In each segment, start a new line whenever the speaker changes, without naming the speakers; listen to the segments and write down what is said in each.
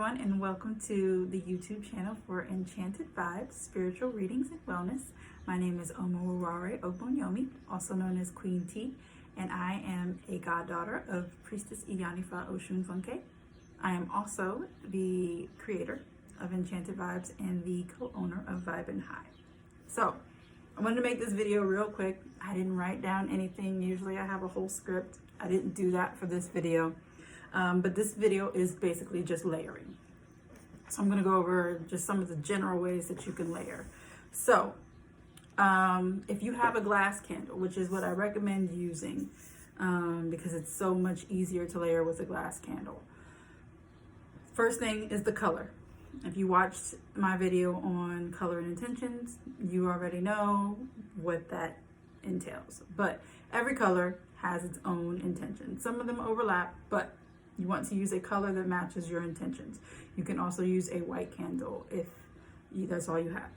everyone, and welcome to the YouTube channel for Enchanted Vibes, Spiritual Readings and Wellness. My name is Omowarare Ogbonyomi, also known as Queen T, and I am a goddaughter of Priestess Iyanifa Oshun Funke. I am also the creator of Enchanted Vibes and the co-owner of Vibe and High. So, I wanted to make this video real quick. I didn't write down anything. Usually I have a whole script. I didn't do that for this video. But this video is basically just layering. So I'm going to go over just some of the general ways that you can layer. So if you have a glass candle, which is what I recommend using because it's so much easier to layer with a glass candle. First thing is the color. If you watched my video on color and intentions, you already know what that entails. But every color has its own intention. Some of them overlap, but you want to use a color that matches your intentions. You can also use a white candle if that's all you have.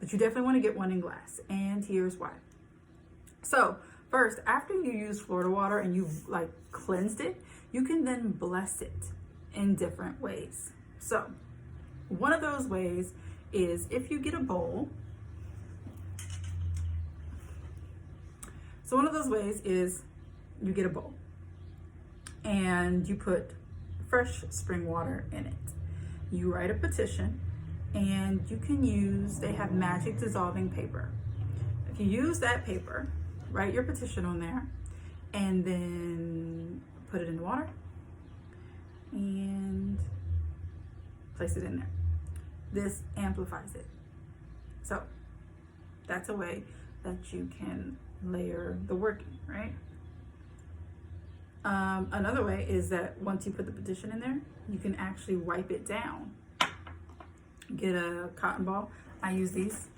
But you definitely want to get one in glass, and here's why. So first, after you use Florida water and you've cleansed it, you can then bless it in different ways. So one of those ways is if you get a bowl. So one of those ways is you get a bowl and you put fresh spring water in it. You write a petition, and you can use, they have magic dissolving paper. If you use that paper, write your petition on there, and then put it in the water and place it in there. This amplifies it. So that's a way that you can layer the working, right? Another way is that once you put the petition in there, you can actually wipe it down. Get a cotton ball. I use these.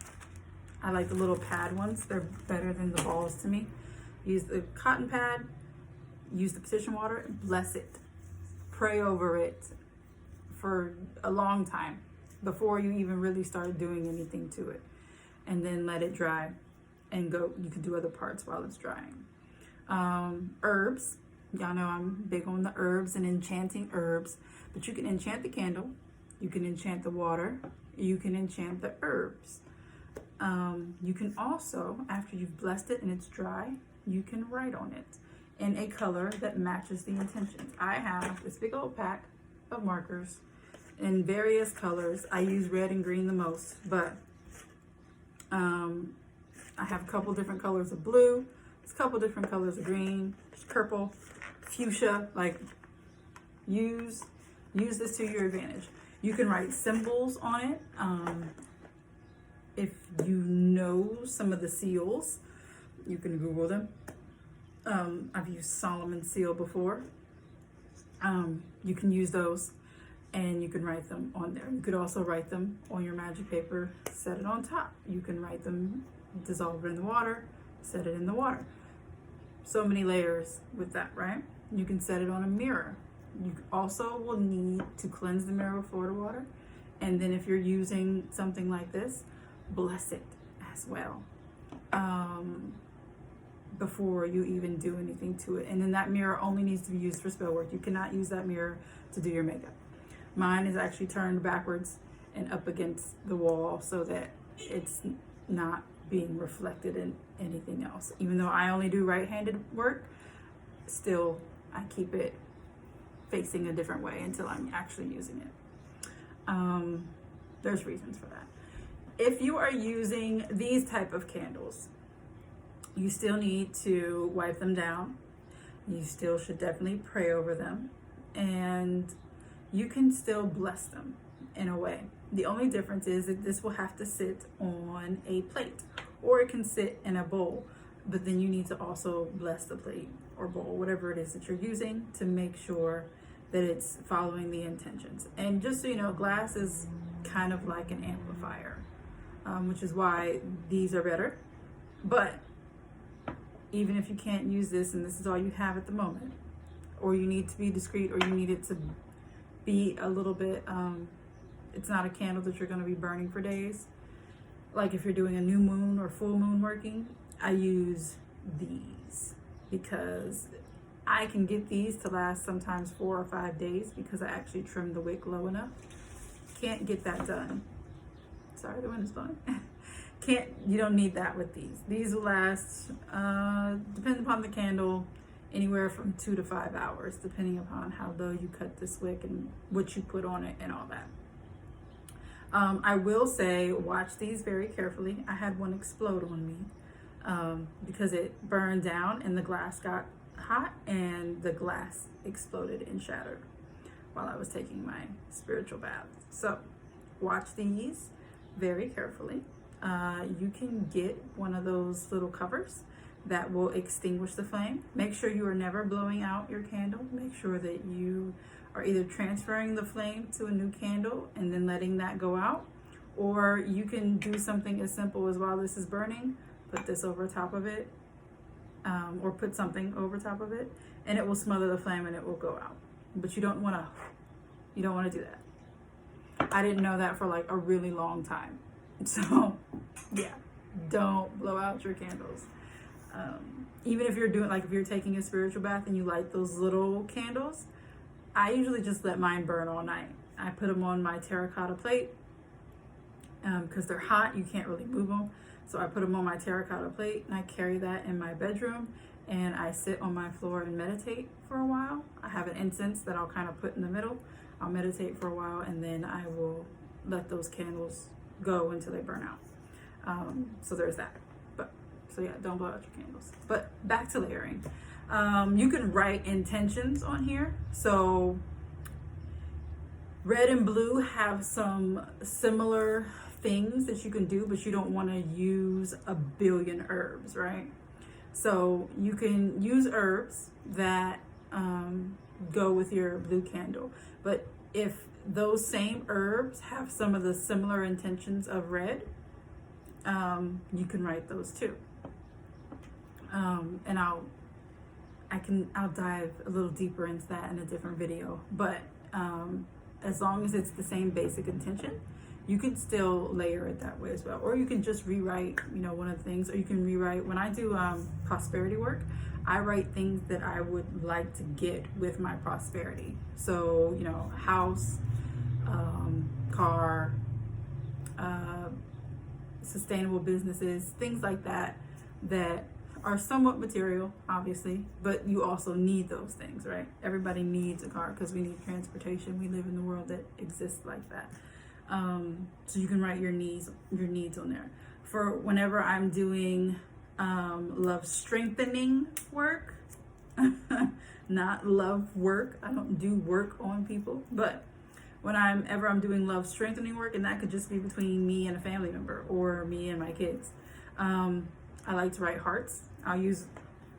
I like the little pad ones. They're better than the balls to me. Use the cotton pad, use the petition water, bless it. Pray over it for a long time before you even really start doing anything to it. And then let it dry and go. You can do other parts while it's drying. Herbs. Y'all know I'm big on the herbs and enchanting herbs, but you can enchant the candle, you can enchant the water, you can enchant the herbs. You can also, after you've blessed it and it's dry, you can write on it in a color that matches the intentions. I have this big old pack of markers in various colors. I use red and green the most, but I have a couple different colors of blue, a couple different colors of green, purple, fuchsia. Use this to your advantage. You can write symbols on it. If you know some of the seals, you can Google them. I've used Solomon's seal before. You can use those and you can write them on there. You could also write them on your magic paper, set it on top. You can write them, dissolve it in the water, set it in the water. So many layers with that, right? You can set it on a mirror. You also will need to cleanse the mirror with Florida water. And then if you're using something like this, bless it as well before you even do anything to it. And then that mirror only needs to be used for spell work. You cannot use that mirror to do your makeup. Mine is actually turned backwards and up against the wall so that it's not being reflected in anything else. Even though I only do right-handed work, still I keep it facing a different way until I'm actually using it. There's reasons for that. If you are using these type of candles, you still need to wipe them down. You still should definitely pray over them, and you can still bless them in a way. The only difference is that this will have to sit on a plate, or it can sit in a bowl, but then you need to also bless the plate or bowl, whatever it is that you're using, to make sure that it's following the intentions. And just so you know, glass is kind of like an amplifier, which is why these are better. But even if you can't use this and this is all you have at the moment, or you need to be discreet, or you need it to be a little bit, it's not a candle that you're going to be burning for days. Like if you're doing a new moon or full moon working, I use these because I can get these to last sometimes 4 or 5 days because I actually trimmed the wick low enough. Can't get that done. Sorry, the wind is blowing. You don't need that with these. These will last, depending upon the candle, anywhere from 2 to 5 hours, depending upon how low you cut this wick and what you put on it and all that. I will say, watch these very carefully. I had one explode on me because it burned down and the glass got hot and the glass exploded and shattered while I was taking my spiritual bath. So watch these very carefully. You can get one of those little covers that will extinguish the flame. Make sure you are never blowing out your candle. Make sure that you are either transferring the flame to a new candle and then letting that go out, or you can do something as simple as, while this is burning, put this over top of it, or put something over top of it, and it will smother the flame and it will go out. But you don't want to do that. I didn't know that for like a really long time. So yeah, don't blow out your candles. Even if you're doing, like if you're taking a spiritual bath and you light those little candles, I usually just let mine burn all night. I put them on my terracotta plate because they're hot, you can't really move them. So I put them on my terracotta plate and I carry that in my bedroom and I sit on my floor and meditate for a while. I have an incense that I'll kind of put in the middle. I'll meditate for a while and then I will let those candles go until they burn out. So there's that. So yeah, don't blow out your candles. But back to layering. You can write intentions on here. So red and blue have some similar things that you can do, but you don't want to use a billion herbs, right? So you can use herbs that go with your blue candle. But if those same herbs have some of the similar intentions of red, you can write those too. And I'll dive a little deeper into that in a different video, but as long as it's the same basic intention, you can still layer it that way as well. Or you can just rewrite, one of the things, or you can rewrite, when I do prosperity work, I write things that I would like to get with my prosperity. So, house, car, sustainable businesses, things like that are somewhat material, obviously, but you also need those things, right? Everybody needs a car because we need transportation. We live in a world that exists like that. So you can write your needs on there. For whenever I'm doing love strengthening work, not love work. I don't do work on people, but whenever I'm doing love strengthening work, and that could just be between me and a family member or me and my kids, I like to write hearts. I'll use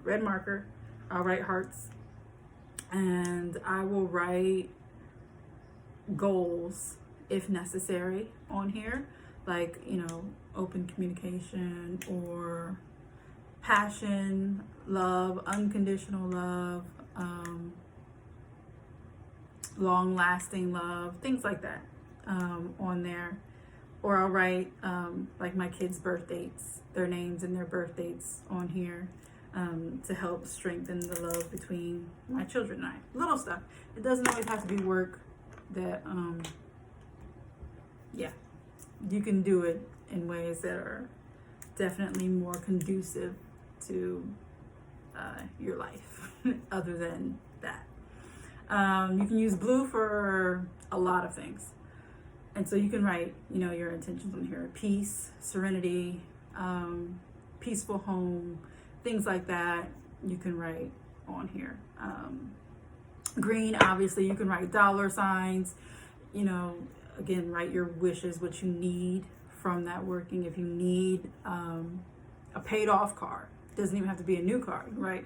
red marker. I'll write hearts, and I will write goals if necessary on here, like open communication or passion, love, unconditional love, long-lasting love, things like that on there. Or I'll write like my kids' birth dates, their names and their birth dates on here to help strengthen the love between my children and I. Little stuff. It doesn't always have to be work that, you can do it in ways that are definitely more conducive to your life other than that. You can use blue for a lot of things. And so you can write, your intentions on here: peace, serenity, peaceful home, things like that. You can write on here. Green, obviously, you can write dollar signs. Again, write your wishes, what you need from that working. If you need a paid off car, it doesn't even have to be a new car. You can write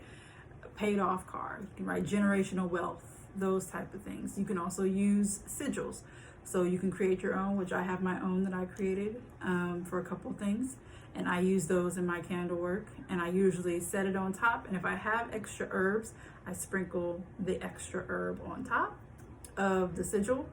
a paid off car. You can write generational wealth, those type of things. You can also use sigils. So you can create your own, which I have my own that I created for a couple things. And I use those in my candle work. And I usually set it on top. And if I have extra herbs, I sprinkle the extra herb on top of the sigil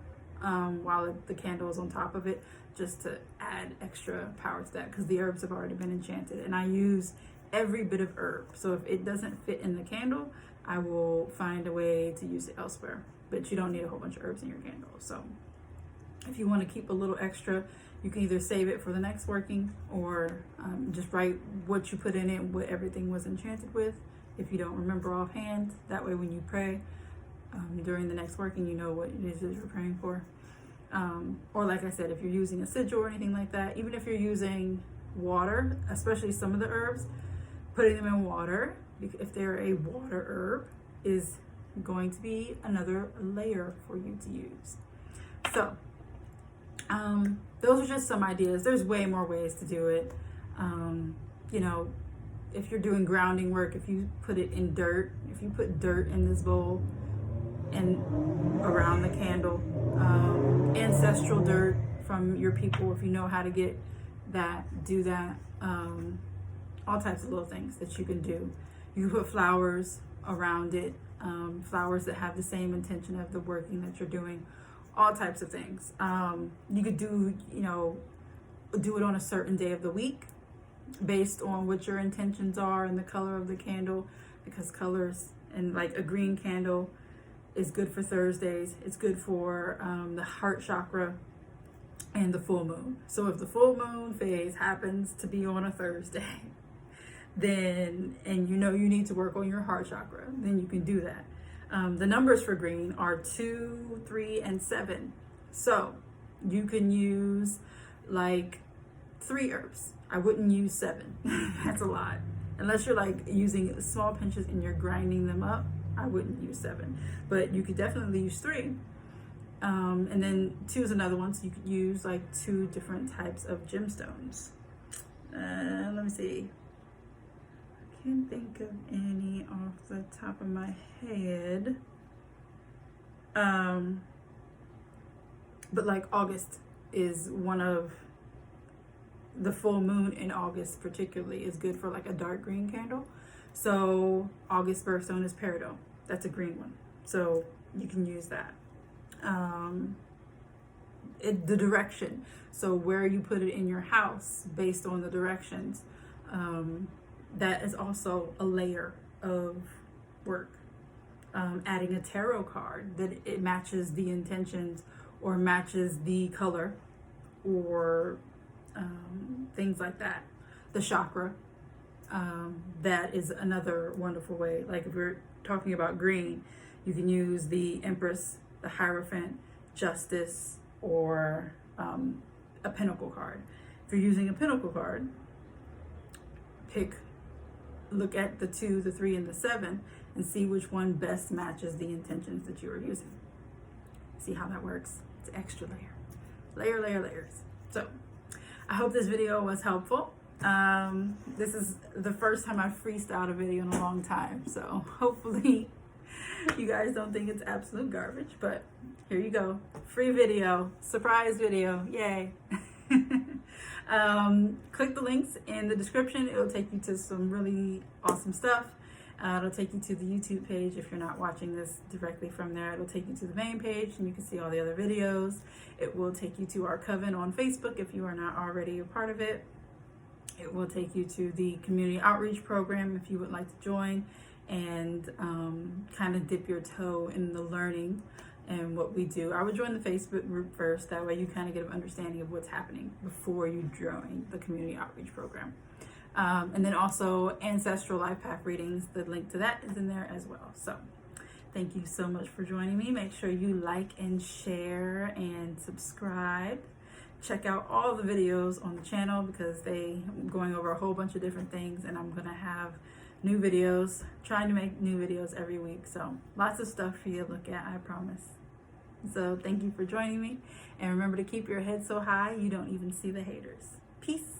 while the candle is on top of it, just to add extra power to that, because the herbs have already been enchanted. And I use every bit of herb. So if it doesn't fit in the candle, I will find a way to use it elsewhere. But you don't need a whole bunch of herbs in your candle. So if you want to keep a little extra, you can either save it for the next working, or just write what you put in it, what everything was enchanted with, if you don't remember offhand. That way when you pray during the next working, you know what it is that you're praying for. Or like I said, if you're using a sigil or anything like that, even if you're using water, especially some of the herbs, putting them in water, if they're a water herb, is going to be another layer for you to use. So those are just some ideas. There's way more ways to do it. You know, if you're doing grounding work, if you put it in dirt, if you put dirt in this bowl and around the candle, ancestral dirt from your people, if you know how to get that, do that. All types of little things that you can do. You can put flowers around it, flowers that have the same intention of the working that you're doing, all types of things. You could do, you know, do it on a certain day of the week based on what your intentions are and the color of the candle, because colors, and like a green candle is good for Thursdays. It's good for the heart chakra and the full moon. So if the full moon phase happens to be on a Thursday, then, and you know you need to work on your heart chakra, then you can do that. The numbers for green are 2, 3, and 7. So you can use like 3 herbs. I wouldn't use 7. That's a lot. Unless you're like using small pinches and you're grinding them up, I wouldn't use 7. But you could definitely use 3. And then 2 is another one. So you could use like 2 different types of gemstones. Let me see. I can't think of any off the top of my head. But like August is one of the full moon in August particularly is good for like a dark green candle. So August birthstone is peridot. That's a green one. So you can use that. The direction. So where you put it in your house based on the directions. That is also a layer of work. Adding a tarot card that it matches the intentions or matches the color or things like that. The chakra, that is another wonderful way. Like if we're talking about green, you can use the Empress, the Hierophant, Justice, or a Pentacle card. If you're using a Pentacle card, look at the 2, the 3, and the 7 and see which one best matches the intentions that you are using. See how that works? It's extra layers. So I hope this video was helpful. This is the first time I've freestyled a video in a long time, so hopefully you guys don't think it's absolute garbage, but here you go. Free video, surprise video, yay. Click the links in the description. It'll take you to some really awesome stuff. It'll take you to the YouTube page if you're not watching this directly from there. It'll take you to the main page and you can see all the other videos. It will take you to our coven on Facebook if you are not already a part of it. It will take you to the community outreach program if you would like to join and kind of dip your toe in the learning and what we do. I would join the Facebook group first. That way you kind of get an understanding of what's happening before you join the community outreach program. And then also Ancestral Life Path readings. The link to that is in there as well. So thank you so much for joining me. Make sure you like and share and subscribe. Check out all the videos on the channel because I'm going over a whole bunch of different things, and I'm gonna have new videos, trying to make new videos every week. So lots of stuff for you to look at, I promise. So thank you for joining me, and remember to keep your head so high you don't even see the haters. Peace.